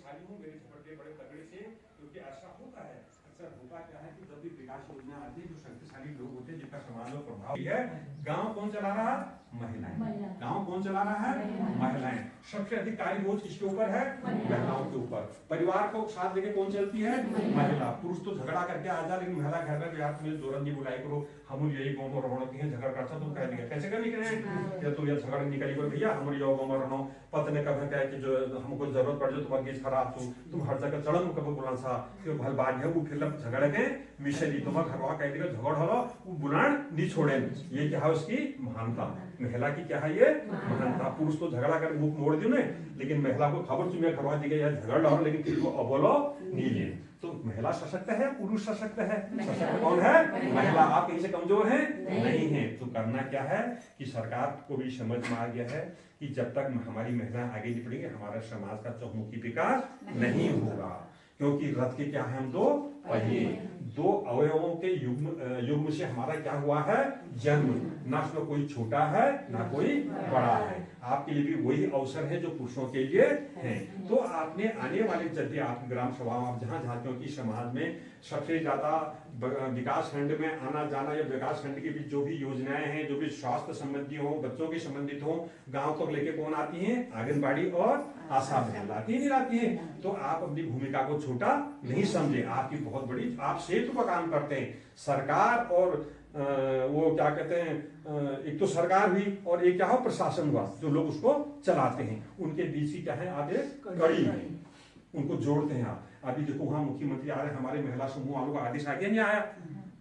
शक्तिशाली हूँ, मेरे झपटे बड़े तगड़े से, क्योंकि ऐसा होता है। अक्सर होता क्या है कि जब भी विकास योजना आती है, जो शक्तिशाली लोग होते हैं जिनका समाज में प्रभाव है, गांव कौन चला रहा है? महिलाएं। गांव कौन चला रहा है? महिलाएं। सबसे अधिक कार्य बोझ किसके ऊपर है? महिलाओं के ऊपर। परिवार को साथ लेके कौन चलती है? महिला। पुरुष तो झगड़ा करके आ जा, लेकिन महिला घर में यार तुम्हें जोरन जी बुलाई करो, हम यही गाँव में रहो के झगड़ा करता, तुम कह दिया कैसे कर निकले या तुम यार झगड़ा निकली करो भैया, हम यो गाँव में रहो। पत्नी ने कभी कहा कि जो हमको जरूरत पड़ जाए, तुम्हारी गीज खराब तुम हर जगह चढ़न कभी बुलान सा भल बाद है वो फिर झगड़ के मिशली तुम्हारा घरवा कह देगा झगड़ हलो वो बुलान नहीं छोड़े। ये क्या है उसकी महानता। महिला की क्या है ये महानता। पुरुष तो झगड़ा कर मुख मोड़ दियो ने, लेकिन महिला को खबर तुम्हें घरवा दी गई झगड़ रहा लेकिन फिर वो अबोलो नहीं ले। तो महिला सशक्त है, पुरुष सशक्त है। सशक्त कौन है? महिला। आप कहीं से कमजोर हैं? नहीं है। तो करना क्या है कि सरकार को भी समझ में आ गया है कि जब तक हमारी महिलाएं आगे नहीं बढ़ेंगे, हमारा समाज का चहुमुखी विकास नहीं होगा। क्योंकि रथ के क्या है? हम दो पहिए, दो अवयवों के युग्म से हमारा क्या हुआ है? जन्म। ना उसमें कोई छोटा है ना कोई बड़ा है। आपके लिए भी वही अवसर है जो पुरुषों के लिए है। तो आपने आने वाले जब आप ग्राम सभा आप जहाँ जहाँ, क्योंकि समाज में सबसे ज्यादा विकास खंड में आना जाना या विकास खंड की भी जो भी योजनाएं हैं, जो भी स्वास्थ्य संबंधी हो, बच्चों के संबंधित हो, गांव तक लेके कौन आती है? आंगनबाड़ी और आशा बहन लाती नहीं लाती है। तो आप अपनी भूमिका को छोटा नहीं समझे, आपकी बहुत बड़ी, आप सेतु का काम करते हैं। सरकार और वो क्या कहते हैं, एक तो सरकार हुई और एक क्या हो? प्रशासन हुआ, जो लोग उसको चलाते हैं। उनके बीच ही क्या है? आप एक कड़ी है, उनको जोड़ते हैं आप। अभी देखो वहां मुख्यमंत्री आ रहे, हमारे महिला समूह वालों का आदेश आगे नहीं आया।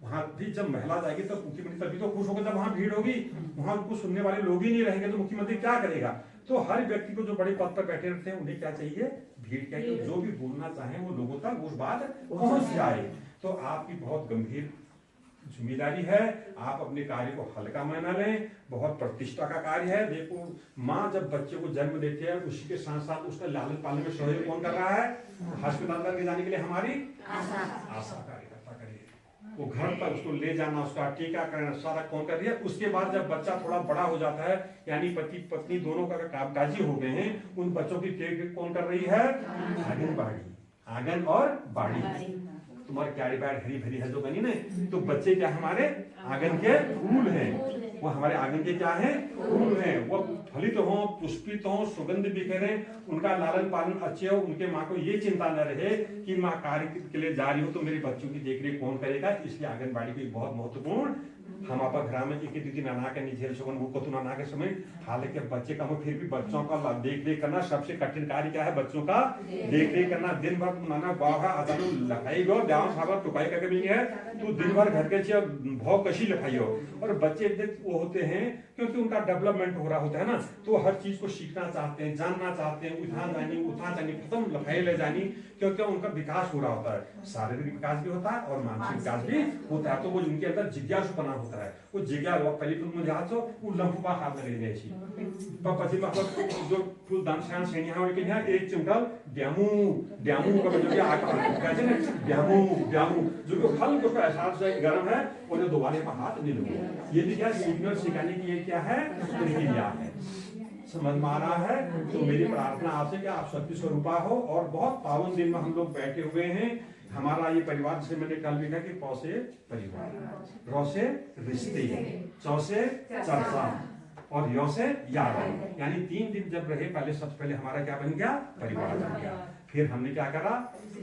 वहां भी जब महिला जाएगी तब मुख्यमंत्री तभी तो खुश होगा जब वहां भीड़ होगी। वहां उनको सुनने वाले लोग ही नहीं रहेंगे तो मुख्यमंत्री क्या करेगा? तो हर व्यक्ति को जो बड़े पद पर बैठे रहते हैं उन्हें क्या चाहिए? भीड़ चाहिए। जो भी बोलना चाहे वो लोगों तक उस बात पहुंच जाए। तो आपकी बहुत गंभीर जिम्मेदारी है। आप अपने कार्य को हल्का माना लें, बहुत प्रतिष्ठा का कार्य है। देखो माँ जब बच्चे को जन्म देती है, उसी के साथ साथ उसका लालन पालन में सहयोग कौन कर रहा है? अस्पताल तक ले जाने के लिए हमारी आशा कार्यकर्ता करिए। वो घर पर उसको ले जाना, उसका टीकाकरण सारा कौन कर रही है? उसके बाद जब बच्चा थोड़ा बड़ा हो जाता है, यानी पति पत्नी दोनों का कामकाजी हो गए हैं, उन बच्चों की देख कौन कर रही है? आंगनबाड़ी। आंगन और बाड़ी। तुम्हारे क्यारी बैठ हरी भरी है जो बनी ने, तो बच्चे क्या हमारे आंगन के फूल हैं। वो हमारे आंगन के क्या हैं? फूल हैं। वो फलित हो, पुष्पित हो, सुगंध बिखेरे, उनका लालन पालन अच्छे हो। उनके माँ को ये चिंता न रहे कि माँ कार्य के लिए जा रही हो तो मेरे बच्चों की देखरेख कौन करेगा। इसलिए आंगनबाड़ी को बहुत महत्वपूर्ण। हम आप घर में एक दीदी नाना के झेल सको वो कतु नाना के समय, हालांकि बच्चे का फिर भी बच्चों का देख रेख करना सबसे कठिन कार्य क्या है? बच्चों का देख रेख करना। दिन भर नाना बाहा अचानू लखाई गो गाँव साहब टुकाई करके भी है, तो दिन भर घर के भाव कशी लखाई हो। और बच्चे वो होते हैं क्योंकि उनका डेवलपमेंट हो रहा होता है ना, तो हर चीज को सीखना चाहते हैं, जानना चाहते हैं, उठा जानी खत्म लखाई ले जानी, क्योंकि उनका विकास हो रहा होता है। शारीरिक विकास भी होता है और मानसिक विकास भी होता है। तो वो उनके अंदर जिज्ञासुपना होता है। वो जिज्ञासा पहले तो मुझे हाथ सो वो लंफुपा हाथ लगे जाए पति मतलब जो फुल दान शान श्रेणी है उनके यहाँ एक चिमटल ड्यामू ड्यामू का जो कहते हैं ना ड्यामू ड्यामू जो हल्का उसका एहसास है गर्म है और दोबारा पर हाथ नहीं लगे। ये भी क्या सिग्नल सिखाने की ये क्या है? प्रक्रिया है। समझ में आ रहा है? तो मेरी प्रार्थना आपसे कि आप शक्ति स्वरूपा हो। और बहुत पावन दिन में हम लोग बैठे हुए हैं। हमारा ये परिवार से मैंने कल लिखा कि पौ से परिवार, रौ से रिश्ते, चौ से चर्चा और यो से याद। यानी 3 दिन जब रहे, पहले सबसे पहले हमारा क्या बन गया? परिवार बन गया। फिर हमने क्या करा?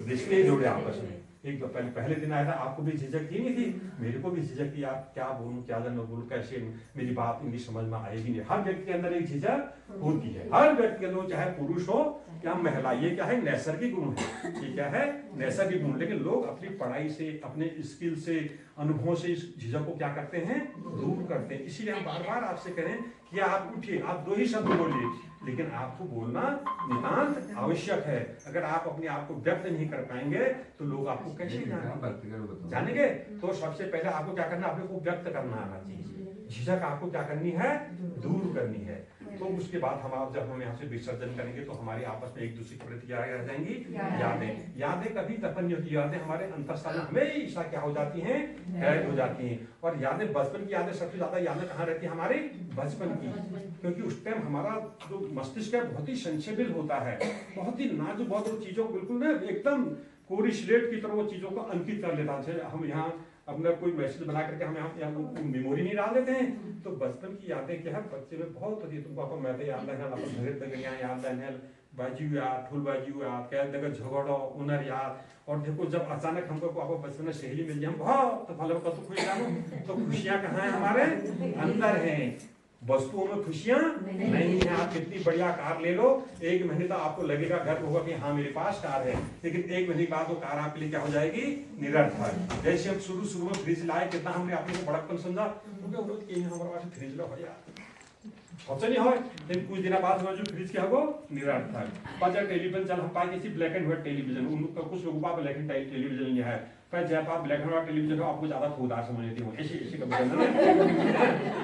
रिश्ते जोड़े आपस में। एक पहले दिन आया था, आपको भी झिझक थी नहीं थी? मेरे को भी झिझक थी, आप क्या बोलूं क्या न बोलूं, कैसे मेरी बात इंग्लिश समझ में आएगी नहीं। हर व्यक्ति के अंदर एक झिझक होती है। हर व्यक्ति के अंदर, चाहे पुरुष हो या महिला, ये क्या है? नैसर्गिक गुण है। ये क्या है? नैसर्गिक गुण। लेकिन लोग अपनी पढ़ाई से, अपने स्किल से, अनुभव से इस झिझक को क्या करते हैं? दूर करते हैं। इसीलिए हम बार बार आपसे करें कि आप उठिए, आप 2 ही शब्द बोलिए, लेकिन आपको बोलना नितांत आवश्यक है। अगर आप अपने आप को व्यक्त नहीं कर पाएंगे तो लोग आपको कैसे जानेंगे? तो सबसे पहले आपको क्या करना? अपने को व्यक्त करना आना चाहिए। झिझक आपको क्या करनी है, दूर करनी है। तो उसके बाद जब हम यहाँ से विसर्जन करेंगे तो हमारी आपस में एक दूसरे के प्रति क्या रह जाएंगी, यादें कभी दफन नहीं होती, यादें हमारे अंतःस्थल में हमेशा क्या हो जाती हैं, कैद हो जाती हैं। और यादें, बचपन की यादें सबसे ज्यादा यादें कहाँ रहती है, हमारे बचपन की, क्योंकि उस टाइम हमारा जो मस्तिष्क है बहुत ही संशोधित होता है, बहुत ही नाजुक, बहुत चीजों को बिल्कुल ना एकदम कोरी स्लेट की तरह वो चीजों को अंकित कर लेता है। हम यहाँ अपना कोई मैसेज बना करके हम यहाँ मेमोरी नहीं डाल देते हैं। तो बचपन की यादें क्या है, बच्चे में बहुत होती है। तुमको अपन मैं याद है, अपन घरे तक याद है, बाजू याद, फुल बाजू याद, क्या जगह झगड़ो उनर याद। और देखो जब अचानक हमको आपको बचपन में सहेली मिल जाए, हम बहुत तो खुश जानो। तो खुशियां कहाँ है, हमारे अंदर है, वस्तुओं में खुशियां नहीं है। आप कितनी बढ़िया कार ले लो, 1 महीने तक आपको लगेगा, घर होगा कि हाँ मेरे पास कार है, लेकिन 1 महीने के बाद वो कार आपके लिए क्या हो जाएगी, निरर्थक। जैसे हम शुरू में फ्रिज लाए, कितना हमने अपने को बड़प्पन समझा, क्योंकि हमारे पास फ्रिज लो यार सोचा नहीं हो, लेकिन कुछ दिन बाद जो फ्रिज क्या हो, निरर्थक। पाँच टेलीविजन चल हम पाए किसी ब्लैक एंड व्हाइट टेलीविजन, उनका कुछ लोगों का ब्लैक एंड व्हाइट टेलीविजन नहीं है, पर जब आप ब्लैक एंड व्हाइट टेलीविजन हो आपको ज्यादा खुदार समझ लेती हो, ऐसे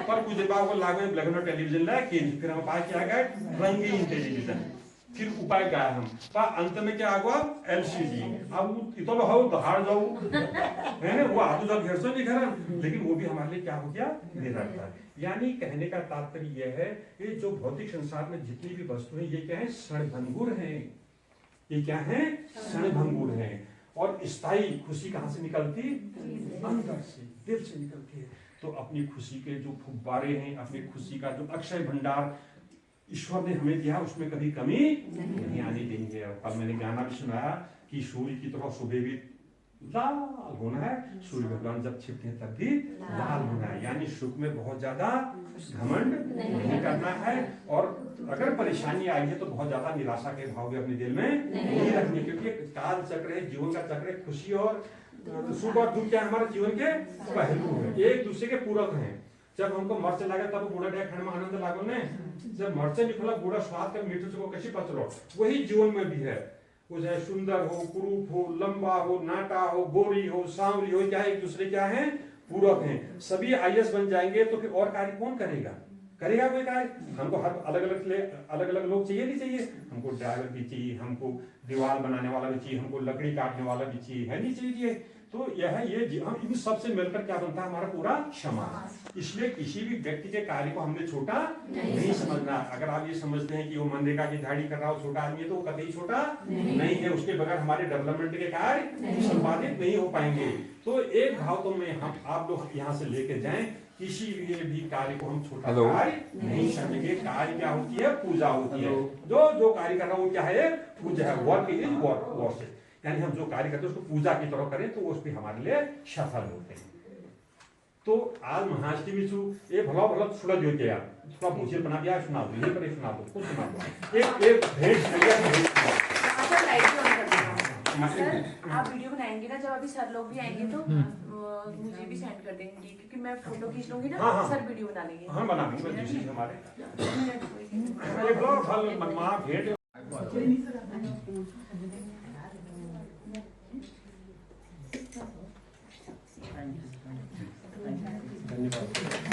पर कुछ दिन बाद वो लागू ब्लैक एंड व्हाइट टेलीविजन लाए, फिर हम पाए क्या गए, रंगीन टेलीविजन, फिर उपाय क्या है हम पर अंत में क्या हुआ, एलसीडी। अब इतना हो दहाड़ जाऊ है ना, वो आप जब घर से नहीं घर, लेकिन वो भी हमारे लिए क्या हो गया, निरर्थक। यानी कहने का तात्पर्य यह है कि जो भौतिक संसार में जितनी भी वस्तु है, ये क्या है, क्षणभंगुर है। ये क्या है, क्षणभंगुर है। और स्थायी खुशी कहाँ से निकलती, अंदर से, दिल से निकलती है। तो अपनी खुशी के जो फुब्बारे हैं, अपनी खुशी का जो अक्षय भंडार ईश्वर ने हमें दिया, उसमें कभी कमी नहीं आने देंगे। और कल मैंने गाना भी सुनाया कि सूर्य की तरह सुबह भी लाल होना है, सूर्य भगवान जब छिपते हैं तब भी लाल होना है। यानी सुख में बहुत ज्यादा घमंड नहीं करना है, और अगर परेशानी आई है तो बहुत ज्यादा निराशा के भाव भी अपने दिल में नहीं रखने, क्योंकि काल चक्र है, जीवन का चक्र है। खुशी और सुख और दुख क्या हमारे जीवन के पहलू है, एक दूसरे के पूरक हैं। जब हमको मर्च लगे तब बूढ़ा डे खाने में आनंद लागो ने, जब मर्च निकला बूढ़ा स्वाद का मीठे को कैसे पचलो, वही जीवन में भी है। वो चाहे सुंदर हो, कुरूप हो, लंबा हो, नाटा हो, गोरी हो, सांवली हो, क्या एक दूसरे क्या है, पूरक हैं। सभी आईएएस बन जाएंगे तो फिर और कार्य कौन करेगा, करेगा कोई कार्य? हमको हर अलग अलग लोग चाहिए नहीं चाहिए, हमको ड्राइवर भी चाहिए, हमको दीवार बनाने वाला भी चाहिए, हमको लकड़ी काटने वाला भी चाहिए, है नहीं चाहिए। तो यह ये हम इन सबसे मिलकर क्या बनता है, हमारा पूरा समाज। इसलिए किसी भी व्यक्ति के कार्य को हमने छोटा नहीं समझना। अगर आप ये समझते हैं कि वो मनरेगा की दिहाड़ी कर रहा हो छोटा आदमी है, तो वो कभी छोटा नहीं है। उसके बगैर हमारे डेवलपमेंट के कार्य संपादित नहीं हो पाएंगे। तो एक भाव तो मैं हम आप लोग यहाँ से लेके जाएं, किसी भी कार्य को हम छोटा कार्य नहीं समझेंगे। कार्य क्या होती है, पूजा होती है। जो कार्य कर रहा है वो क्या है, पूजा है। वर्क इज वर्क, यानी हम जो कार्य करते हैं उसको पूजा की तरह करें तो उस पर हमारे लिए सफल होते हैं। तो आज महाअष्टमी छू ये भला भला सुना जो क्या थोड़ा भूषण बना दिया, सुना दो, ये पर सुना दो, कुछ सुना दो। एक भेंट आप वीडियो बनाएंगे ना, जब अभी सर लोग भी आएंगे तो मुझे भी सेंड कर देंगे, क्योंकि मैं फोटो खींच लूंगी ना। हाँ, सर वीडियो बना लेंगे। हाँ बना लेंगे हमारे भेंट। धन्यवाद।